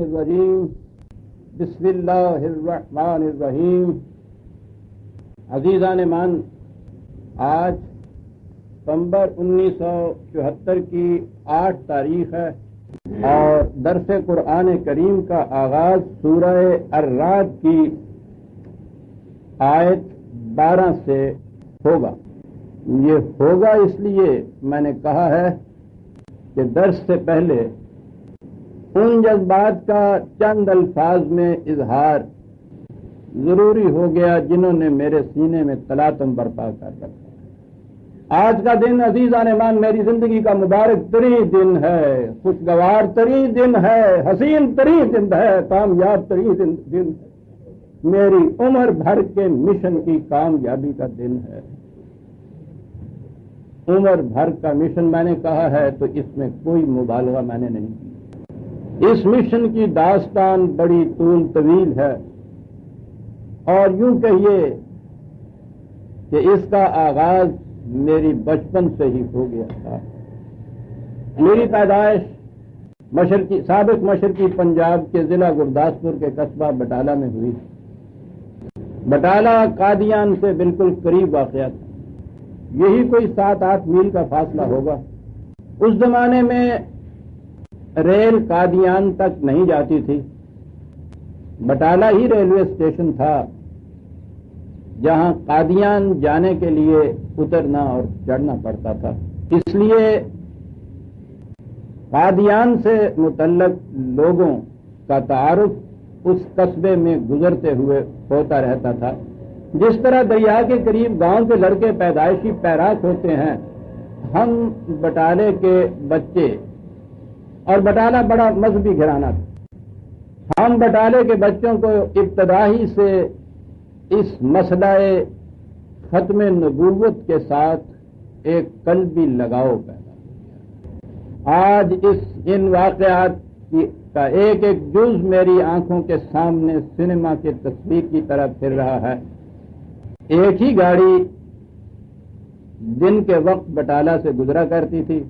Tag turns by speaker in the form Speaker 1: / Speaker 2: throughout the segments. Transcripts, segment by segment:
Speaker 1: الرجیم بسم اللہ الرحمن الرحیم. عزیزان مان، آج ستمبر 1974 کی 8 تاریخ ہے اور درس قرآن کریم کا آغاز سورہ الرعد کی آیت 12 سے ہوگا. یہ ہوگا اس لیے میں نے کہا ہے کہ درس سے پہلے ان جذبات کا چند الفاظ میں اظہار ضروری ہو گیا جنہوں نے میرے سینے میں تلاطم برپا کر رکھا. آج کا دن عزیزان مان میری زندگی کا مبارک ترین دن ہے، خوشگوار ترین دن ہے، حسین ترین دن ہے، کامیاب ترین دن ہے، میری عمر بھر کے مشن کی کامیابی کا دن ہے. عمر بھر کا مشن میں نے کہا ہے تو اس میں کوئی مبالغہ میں نے نہیں کی. اس مشن کی داستان بڑی طول طویل ہے اور یوں کہیے کہ اس کا آغاز میری بچپن سے ہی ہو گیا تھا. میری پیدائش سابق مشرقی پنجاب کے ضلع گرداسپور کے قصبہ بٹالہ میں ہوئی. بٹالہ قادیان سے بالکل قریب واقع تھا. یہی کوئی 7-8 میل کا فاصلہ ہوگا. اس زمانے میں ریل قادیان تک نہیں جاتی تھی. بٹالہ ہی ریلوے اسٹیشن تھا جہاں قادیان جانے کے لیے اترنا اور چڑھنا پڑتا تھا. اس لیے قادیان سے متعلق لوگوں کا تعارف اس قصبے میں گزرتے ہوئے ہوتا رہتا تھا. جس طرح دریا کے قریب گاؤں کے لڑکے پیدائشی پیراک ہوتے ہیں، ہم بٹالے کے بچے، اور بٹالہ بڑا مذہبی گھرانہ تھا، ہم بٹالے کے بچوں کو ابتدائی سے اس مسئلہ ختم نبوت کے ساتھ ایک قلبی لگاؤ پیدا ہوا. آج ان واقعات کا ایک ایک جز میری آنکھوں کے سامنے سنیما کی تصویر کی طرح پھر رہا ہے. ایک ہی گاڑی دن کے وقت بٹالہ سے گزرا کرتی تھی.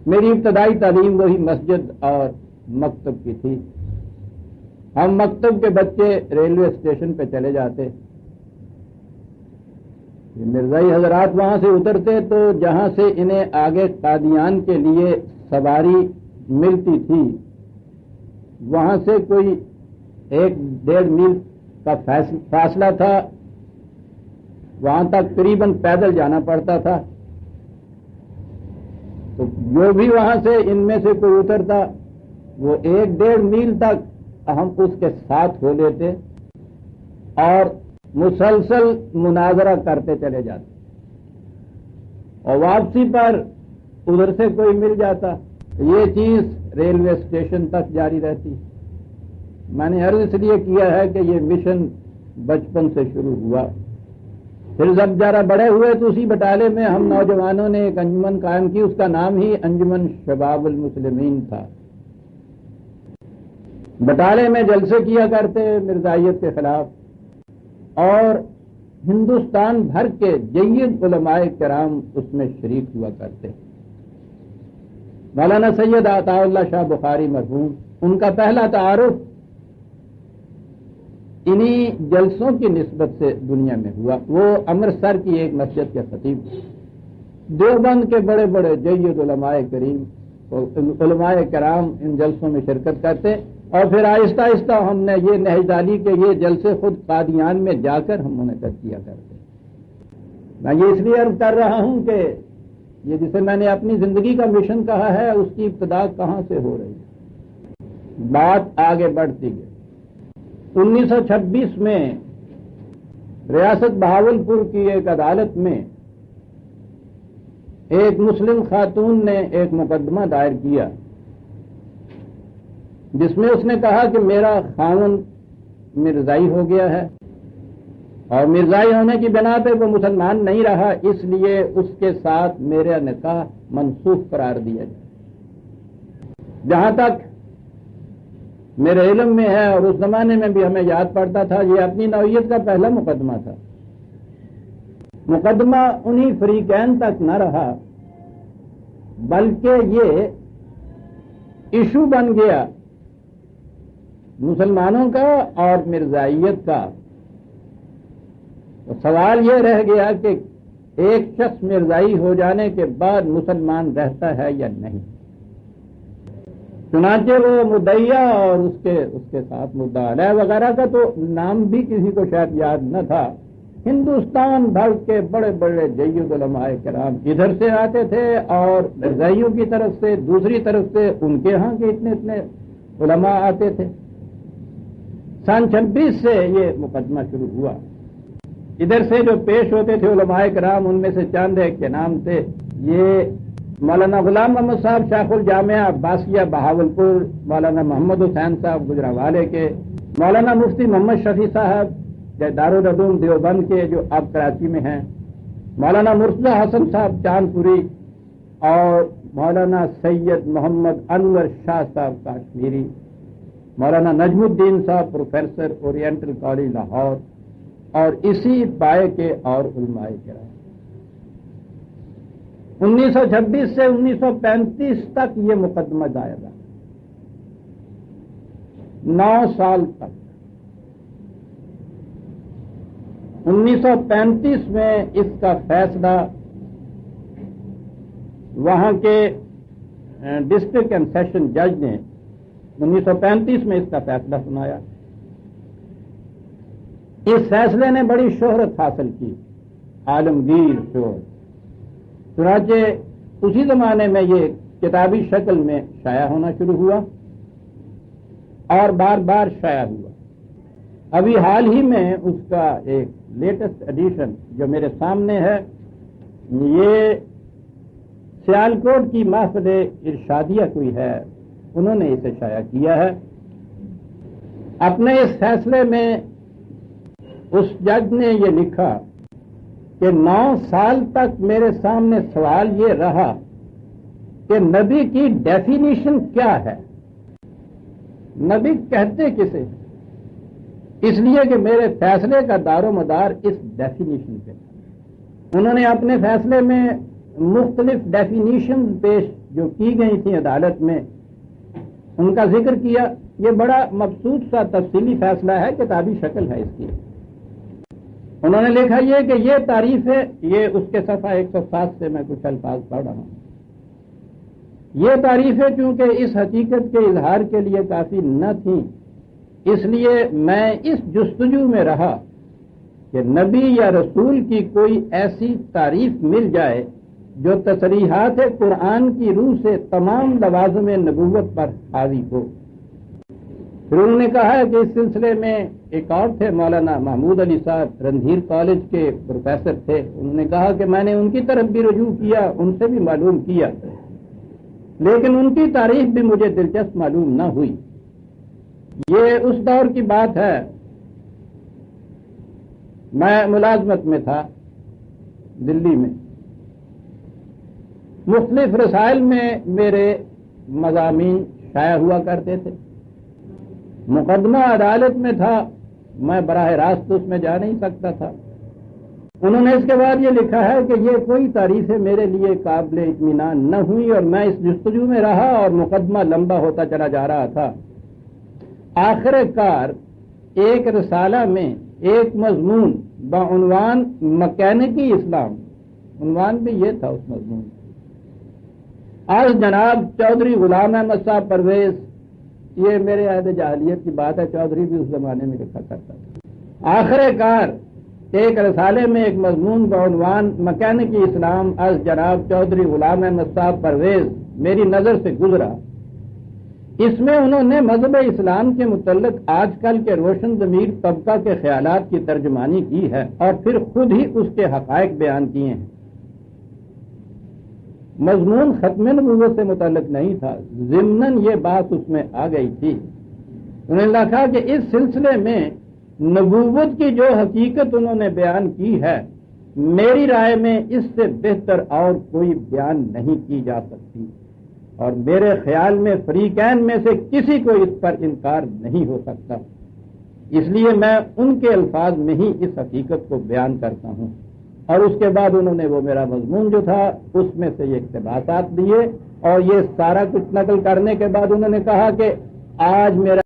Speaker 1: میری ابتدائی تعلیم وہی مسجد اور مکتب کی تھی. ہم مکتب کے بچے ریلوے اسٹیشن پہ چلے جاتے. مرزائی حضرات وہاں سے اترتے تو جہاں سے انہیں آگے قادیان کے لیے سواری ملتی تھی وہاں سے کوئی 1-1.5 میل کا فاصلہ تھا. وہاں تک قریباً پیدل جانا پڑتا تھا. تو جو بھی وہاں سے ان میں سے کوئی اترتا وہ 1-1.5 میل تک ہم اس کے ساتھ ہو لیتے اور مسلسل مناظرہ کرتے چلے جاتے. اور واپسی پر ادھر سے کوئی مل جاتا. یہ چیز ریلوے اسٹیشن تک جاری رہتی. میں نے عرض اس لیے کیا ہے کہ یہ مشن بچپن سے شروع ہوا. پھر جب ذرا بڑے ہوئے تو اسی بٹالے میں ہم نوجوانوں نے ایک انجمن قائم کی. اس کا نام ہی انجمن شباب المسلمین تھا. بٹالے میں جلسے کیا کرتے مرزائیت کے خلاف اور ہندوستان بھر کے جید علماء کرام اس میں شریک ہوا کرتے. مولانا سید عطا اللہ شاہ بخاری مرحوم، ان کا پہلا تعارف انہی جلسوں کی نسبت سے دنیا میں ہوا. وہ امرتسر کی ایک مسجد کے خطیب. دیوبند کے بڑے بڑے جید علماء کرام ان جلسوں میں شرکت کرتے اور پھر آہستہ آہستہ ہم نے یہ نہج ڈالی کہ یہ جلسے خود قادیان میں جا کر ہم منعقد کیا کرتے. میں یہ اس لیے عرض کر رہا ہوں کہ یہ جسے میں نے اپنی زندگی کا مشن کہا ہے اس کی ابتدا کہاں سے ہو رہی ہے. بات آگے بڑھتی گئی. 1926 میں ریاست بہاولپور کی ایک عدالت میں ایک مسلم خاتون نے ایک مقدمہ دائر کیا جس میں اس نے کہا کہ میرا خاوند مرزائی ہو گیا ہے اور مرزائی ہونے کی بنا پہ وہ مسلمان نہیں رہا، اس لیے اس کے ساتھ میرا نکاح منسوخ قرار دیا جائے. جہاں تک میرے علم میں ہے اور اس زمانے میں بھی ہمیں یاد پڑتا تھا، یہ اپنی نوعیت کا پہلا مقدمہ تھا. مقدمہ انہی فریقین تک نہ رہا بلکہ یہ ایشو بن گیا مسلمانوں کا اور مرزائیت کا، تو سوال یہ رہ گیا کہ ایک شخص مرزائی ہو جانے کے بعد مسلمان رہتا ہے یا نہیں۔ چنانچہ وہ مدعیہ اور اس کے ساتھ مدعا علیہ وغیرہ کا تو نام بھی کسی کو شاید یاد نہ تھا، ہندوستان بھر کے بڑے بڑے جید علماء کرام ادھر سے آتے تھے اور مرزائیوں کی طرف سے، دوسری طرف سے ان کے ہاں کے اتنے علماء آتے تھے۔ سن 26 سے یہ مقدمہ شروع ہوا۔ ادھر سے جو پیش ہوتے تھے علماء کرام، ان میں سے چند ایک کے نام تھے، یہ مولانا غلام محمد صاحب شیخ الجامعہ عباسیہ بہاولپور، مولانا محمد حسین صاحب گجرانوالے کے، مولانا مفتی محمد شفیع صاحب دارالعلوم دیوبند کے جو اب کراچی میں ہیں، مولانا مرتضی حسن صاحب چاند پوری، اور مولانا سید محمد انور شاہ صاحب کاشمیری، مولانا نجم الدین صاحب پروفیسر اورینٹل کالج لاہور، اور اسی پائے کے اور علماء کرام۔ 1926 سے 1935 تک یہ مقدمہ دائر رہا، 9 سال تک۔ 1935 میں اس کا فیصلہ وہاں کے ڈسٹرکٹ اینڈ سیشن جج نے 1935 میں اس کا فیصلہ سنایا۔ اس فیصلے نے بڑی شہرت حاصل کی، عالمگیر شہرت۔ چنانچہ اسی زمانے میں یہ کتابی شکل میں شائع ہونا شروع ہوا اور بار بار شائع ہوا۔ ابھی حال ہی میں اس کا ایک لیٹسٹ ایڈیشن جو میرے سامنے ہے، یہ سیالکوٹ کی محفل ارشادیہ کوئی ہے، انہوں نے اسے شائع کیا ہے۔ اپنے اس فیصلے میں اس جج نے یہ لکھا کہ 9 سال تک میرے سامنے سوال یہ رہا کہ نبی کی ڈیفینیشن کیا ہے، نبی کہتے کسے، اس لیے کہ میرے فیصلے کا دار و مدار اس ڈیفینیشن پہ تھا۔ انہوں نے اپنے فیصلے میں مختلف ڈیفینیشن پیش جو کی گئی تھیں عدالت میں، ان کا ذکر کیا۔ یہ بڑا مبسوط سا تفصیلی فیصلہ ہے، کتابی شکل ہے اس کی۔ انہوں نے لکھا یہ کہ یہ تعریف ہے، یہ اس کے صفحہ 107 سے میں کچھ الفاظ پڑھ رہا ہوں۔ یہ تعریفیں چونکہ اس حقیقت کے اظہار کے لیے کافی نہ تھیں، اس لیے میں اس جستجو میں رہا کہ نبی یا رسول کی کوئی ایسی تعریف مل جائے جو تصریحات قرآن کی روح سے تمام لوازم نبوت پر حاوی ہو۔ پھر انہوں نے کہا ہے کہ اس سلسلے میں ایک اور تھے مولانا محمود علی صاحب، رندھیر کالج کے پروفیسر تھے، انہوں نے کہا کہ میں نے ان کی طرف بھی رجوع کیا، ان سے بھی معلوم کیا، لیکن ان کی تعریف بھی مجھے دلچسپ معلوم نہ ہوئی۔ یہ اس دور کی بات ہے، میں ملازمت میں تھا دلی میں، مختلف رسائل میں میرے مضامین شائع ہوا کرتے تھے، مقدمہ عدالت میں تھا، میں براہ راست اس میں جا نہیں سکتا تھا۔ انہوں نے اس کے بعد یہ لکھا ہے کہ یہ کوئی تعریفیں میرے لیے قابل اطمینان نہ ہوئی اور میں اس جستجو میں رہا اور مقدمہ لمبا ہوتا چلا جا رہا تھا۔ آخر کار ایک رسالہ میں ایک مضمون بعنوان مکینکی اسلام، عنوان بھی یہ تھا اس مضمون، آج جناب چودھری غلام احمد صاحب پرویز، یہ میرے عہد جاہلیت کی بات ہے، چودھری بھی اس زمانے میں لکھا کرتا تھا۔ آخر کار ایک رسالے میں ایک مضمون بعنوان مکینکی اسلام از جناب چودھری غلام احمد صاحب پرویز میری نظر سے گزرا۔ اس میں انہوں نے مذہب اسلام کے متعلق آج کل کے روشن ضمیر طبقہ کے خیالات کی ترجمانی کی ہے اور پھر خود ہی اس کے حقائق بیان کیے ہیں۔ مضمون ختم نبوت سے متعلق نہیں تھا، ضمناً یہ بات اس میں آ گئی تھی۔ انہوں نے لکھا کہ اس سلسلے میں نبوت کی جو حقیقت انہوں نے بیان کی ہے، میری رائے میں اس سے بہتر اور کوئی بیان نہیں کی جا سکتی، اور میرے خیال میں فریقین میں سے کسی کو اس پر انکار نہیں ہو سکتا، اس لیے میں ان کے الفاظ میں ہی اس حقیقت کو بیان کرتا ہوں۔ اور اس کے بعد انہوں نے وہ میرا مضمون جو تھا اس میں سے یہ اقتباسات دیے، اور یہ سارا کچھ نقل کرنے کے بعد انہوں نے کہا کہ آج میرا